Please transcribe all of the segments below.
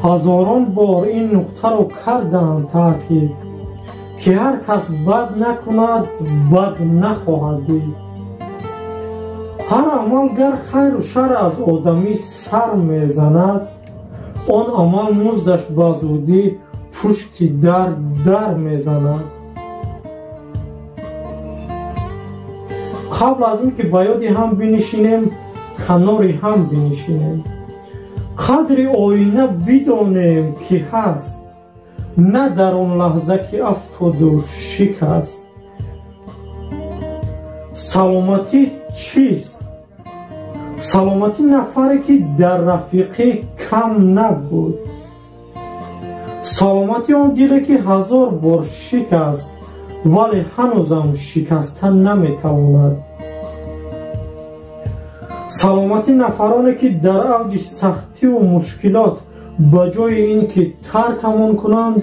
ҳазорон бор ин нуқтаро карданд таъкид, ки ҳар кас бад накунад, бад нахоҳад дид. ҳар амал гар хайру шар аз одамӣ сар мезанад, он амал муздаш ба зудӣ пушти дар мезанад. қабл аз ин ки ба ёди ҳам бинишинем, канори ҳам бинишинем. қадри оина бидонем ки ҳаст, на дар он лаҳза ки афтоду шикаст. саломатӣ чист? саломатӣ нафаре ки дар рафиқӣ кам набуд. саломатӣ он диле ки ҳазор бор шикаст, вале ҳанӯзам шикаста наметавонад. саломатӣ нафароне ки дар авҷи сахтиву мушкилот ба ҷои ин ки таркамон кунанд,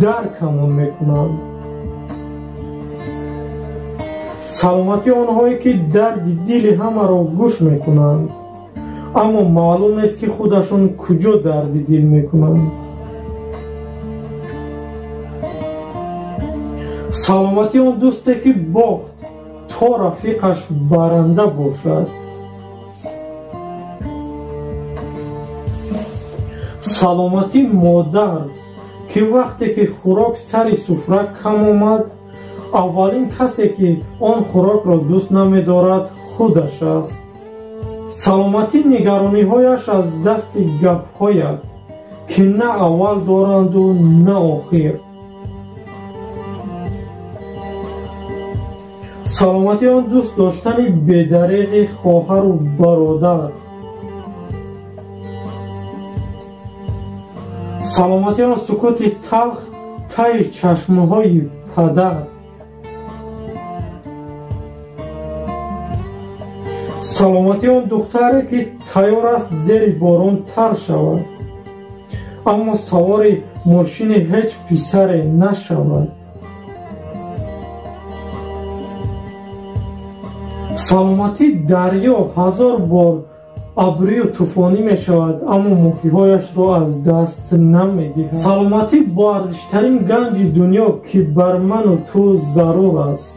даркамон мекунанд. саломатӣ онҳое ки дарди дили ҳамаро гӯш мекунанд, аммо маълум нест ки худашон куҷо дарди дил мекунанд. саломатӣ он дӯсте ки бохт то рафиқаш баранда бошад. саломатӣ модар ки вақте ки хӯрок сари суфра кам омад, аввалин касе ки он хӯрокро дӯст намедорад худаш аст. саломатӣ нигарониҳояш аз дасти гапҳояд, ки на аввал доранду на охир. саломатӣ он дӯст доштани бедариғи хоҳару бародар. саломатӣ он сукути талх таи чашмҳои падар. саломатӣ он духтаре ки тайёр аст зери борон тар шавад, аммо савори мошини ҳеҷ писаре нашавад. саломатӣ дарьё ҳазор бор абрию тӯфонӣ мешавад, аммо моҳиҳояшро аз даст намедиҳад. саломатӣ бо арзиштарин ганҷи дунё ки бар ману ту зарур аст.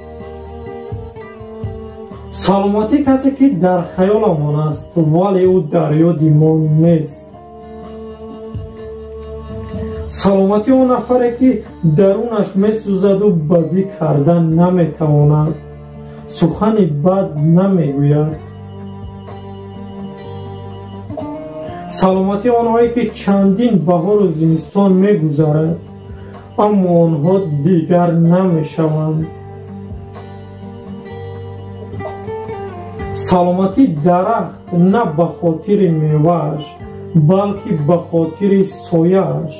саломатӣ касе ки дар хаёламон аст, вале ӯ дар ёди мо нест. саломатӣ он нафаре ки дарунаш месӯзаду бадӣ кардан наметавонад, сухани бад намегӯяд. саломатӣ онҳое ки чандин баҳору зимистон мегузарад, аммо онҳо дигар намешаванд. саломатӣ дарахт на ба хотири мевааш, балки ба хотири сояаш.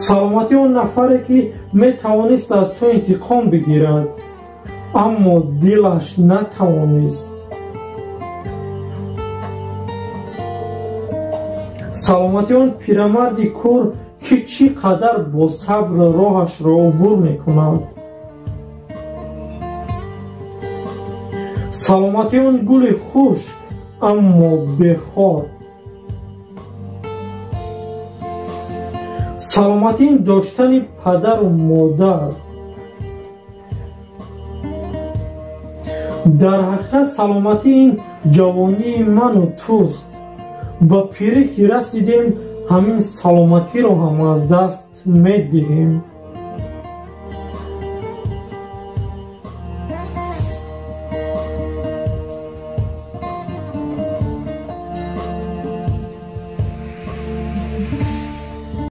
саломатӣ он нафаре ки метавонист аз ту интиқом бигирад, аммо дилаш натавонист. саломатӣ он пирамарди кур ки чӣ қадар бо сабр роҳашро убур мекунад. саломатӣ он гули хушк аммо бехор. саломатӣ ин доштани падару модар. дар ҳақиқат саломатӣ ин ҷавонии ману туст. ба пирӣ ки расидем, ҳамин саломатиро ҳам аз даст медиҳем.